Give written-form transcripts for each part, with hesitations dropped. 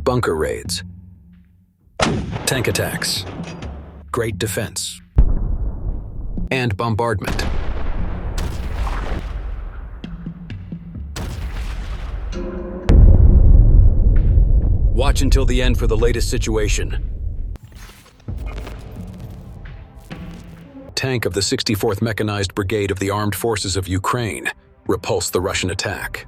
bunker raids, tank attacks, great defense, and bombardment. Watch until the end for the latest situation. Tank of the 64th Mechanized Brigade of the Armed Forces of Ukraine repulsed the Russian attack.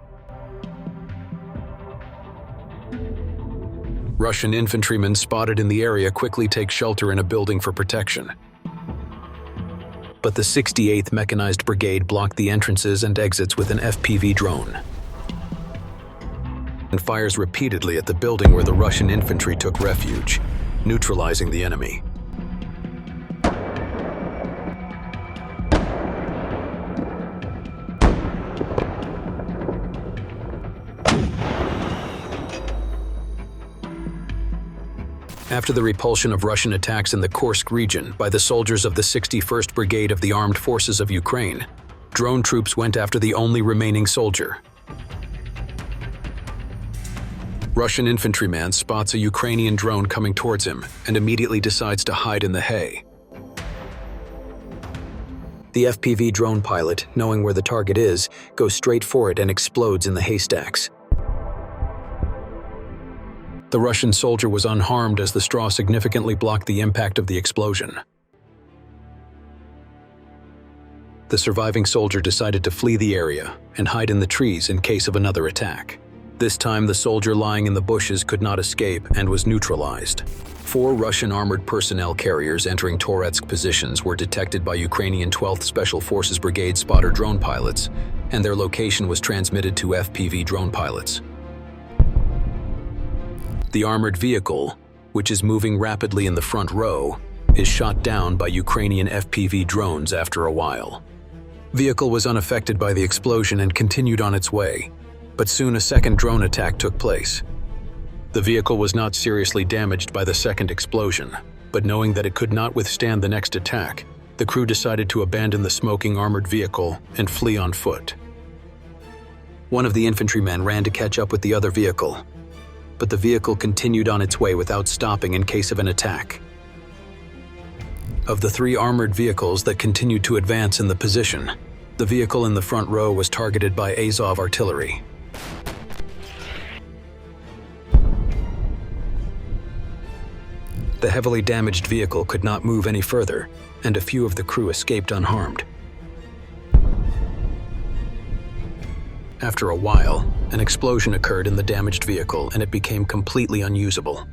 Russian infantrymen spotted in the area quickly take shelter in a building for protection. But the 68th Mechanized Brigade blocked the entrances and exits with an FPV drone and fires repeatedly at the building where the Russian infantry took refuge, neutralizing the enemy. After the repulsion of Russian attacks in the Kursk region by the soldiers of the 61st Brigade of the Armed Forces of Ukraine, drone troops went after the only remaining soldier. Russian infantryman spots a Ukrainian drone coming towards him and immediately decides to hide in the hay. The FPV drone pilot, knowing where the target is, goes straight for it and explodes in the haystacks. The Russian soldier was unharmed as the straw significantly blocked the impact of the explosion. The surviving soldier decided to flee the area and hide in the trees in case of another attack. This time, the soldier lying in the bushes could not escape and was neutralized. 4 Russian armored personnel carriers entering Toretsk positions were detected by Ukrainian 12th Special Forces Brigade spotter drone pilots, and their location was transmitted to FPV drone pilots. The armored vehicle, which is moving rapidly in the front row, is shot down by Ukrainian FPV drones after a while. Vehicle was unaffected by the explosion and continued on its way, but soon a second drone attack took place. The vehicle was not seriously damaged by the second explosion, but knowing that it could not withstand the next attack, the crew decided to abandon the smoking armored vehicle and flee on foot. One of the infantrymen ran to catch up with the other vehicle, but the vehicle continued on its way without stopping in case of an attack. Of the 3 armored vehicles that continued to advance in the position, the vehicle in the front row was targeted by Azov artillery. The heavily damaged vehicle could not move any further, and a few of the crew escaped unharmed. After a while, an explosion occurred in the damaged vehicle and it became completely unusable.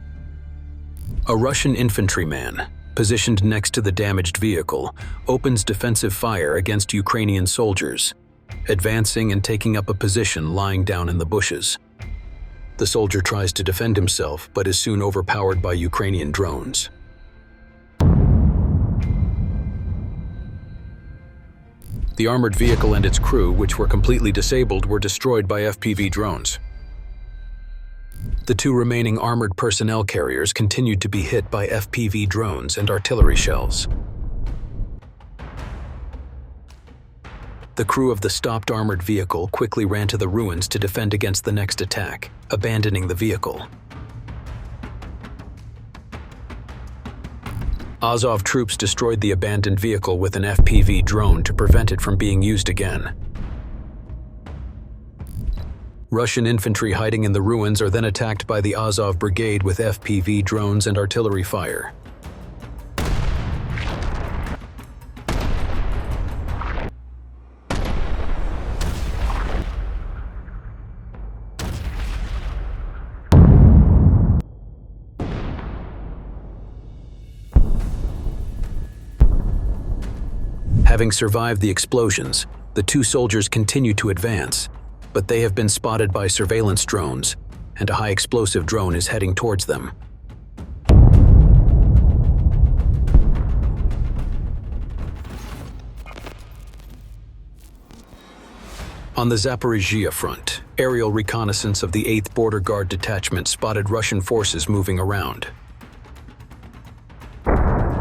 A Russian infantryman, positioned next to the damaged vehicle, opens defensive fire against Ukrainian soldiers, advancing and taking up a position lying down in the bushes. The soldier tries to defend himself but is soon overpowered by Ukrainian drones. The armored vehicle and its crew, which were completely disabled, were destroyed by FPV drones. The 2 remaining armored personnel carriers continued to be hit by FPV drones and artillery shells. The crew of the stopped armored vehicle quickly ran to the ruins to defend against the next attack, abandoning the vehicle. Azov troops destroyed the abandoned vehicle with an FPV drone to prevent it from being used again. Russian infantry hiding in the ruins are then attacked by the Azov Brigade with FPV drones and artillery fire. Having survived the explosions, the 2 soldiers continue to advance, but they have been spotted by surveillance drones, and a high-explosive drone is heading towards them. On the Zaporizhzhia front, aerial reconnaissance of the 8th Border Guard Detachment spotted Russian forces moving around.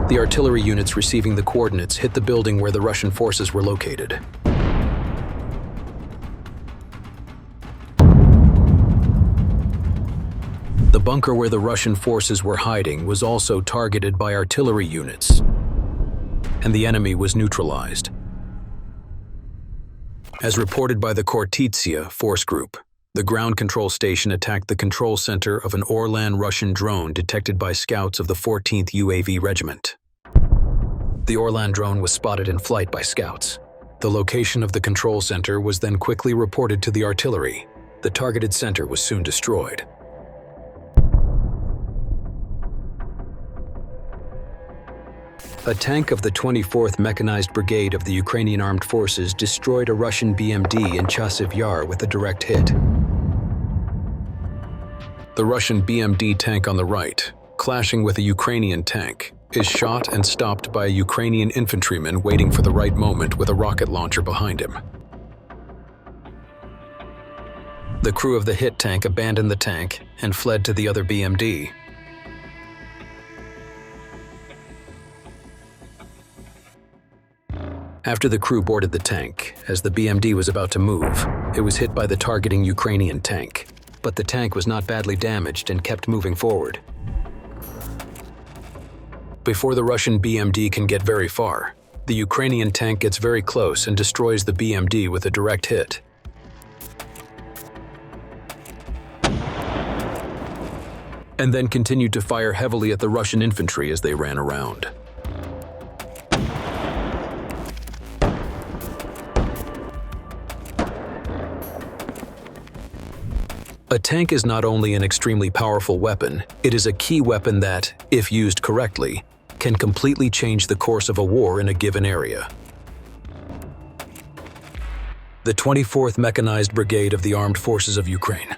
The artillery units receiving the coordinates hit the building where the Russian forces were located. The bunker where the Russian forces were hiding was also targeted by artillery units, and the enemy was neutralized. As reported by the Khortytsia force group, the ground control station attacked the control center of an Orlan Russian drone detected by scouts of the 14th UAV Regiment. The Orlan drone was spotted in flight by scouts. The location of the control center was then quickly reported to the artillery. The targeted center was soon destroyed. A tank of the 24th Mechanized Brigade of the Ukrainian Armed Forces destroyed a Russian BMD in Chasiv Yar with a direct hit. The Russian BMD tank on the right, clashing with a Ukrainian tank, is shot and stopped by a Ukrainian infantryman waiting for the right moment with a rocket launcher behind him. The crew of the hit tank abandoned the tank and fled to the other BMD. After the crew boarded the tank, as the BMD was about to move, it was hit by the targeting Ukrainian tank. But the tank was not badly damaged and kept moving forward. Before the Russian BMD can get very far, the Ukrainian tank gets very close and destroys the BMD with a direct hit. And then continued to fire heavily at the Russian infantry as they ran around. A tank is not only an extremely powerful weapon, it is a key weapon that, if used correctly, can completely change the course of a war in a given area. The 24th Mechanized Brigade of the Armed Forces of Ukraine.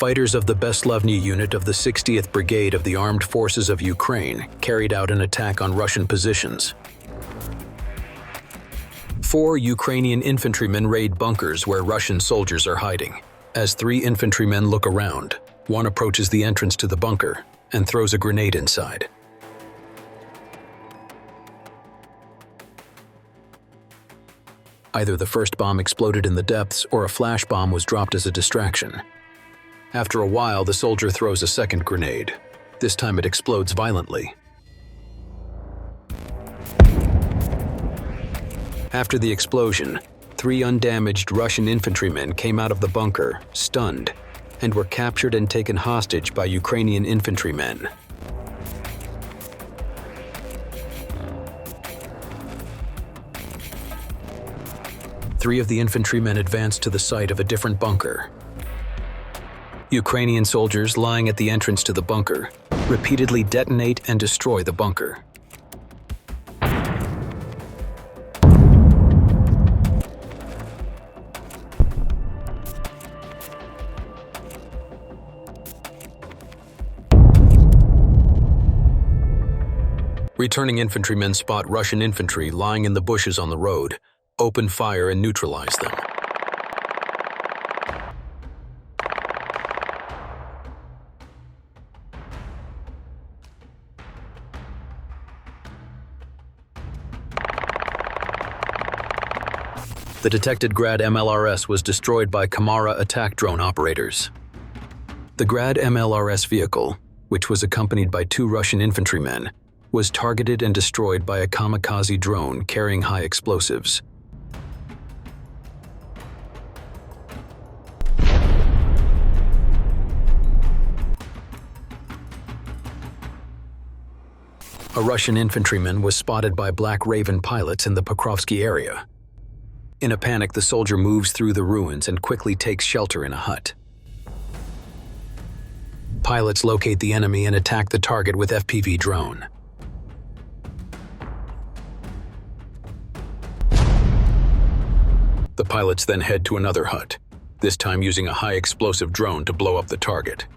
Fighters of the Beslovny unit of the 60th Brigade of the Armed Forces of Ukraine carried out an attack on Russian positions. 4 Ukrainian infantrymen raid bunkers where Russian soldiers are hiding. As 3 infantrymen look around, one approaches the entrance to the bunker and throws a grenade inside. Either the first bomb exploded in the depths or a flash bomb was dropped as a distraction. After a while, the soldier throws a second grenade. This time it explodes violently. After the explosion, 3 undamaged Russian infantrymen came out of the bunker, stunned, and were captured and taken hostage by Ukrainian infantrymen. Three of the infantrymen advanced to the site of a different bunker. Ukrainian soldiers lying at the entrance to the bunker repeatedly detonate and destroy the bunker. Returning infantrymen spot Russian infantry lying in the bushes on the road, open fire and neutralize them. The detected Grad MLRS was destroyed by Kamara attack drone operators. The Grad MLRS vehicle, which was accompanied by 2 Russian infantrymen, was targeted and destroyed by a kamikaze drone carrying high explosives. A Russian infantryman was spotted by Black Raven pilots in the Pokrovsky area. In a panic, the soldier moves through the ruins and quickly takes shelter in a hut. Pilots locate the enemy and attack the target with FPV drone. The pilots then head to another hut, this time using a high explosive drone to blow up the target.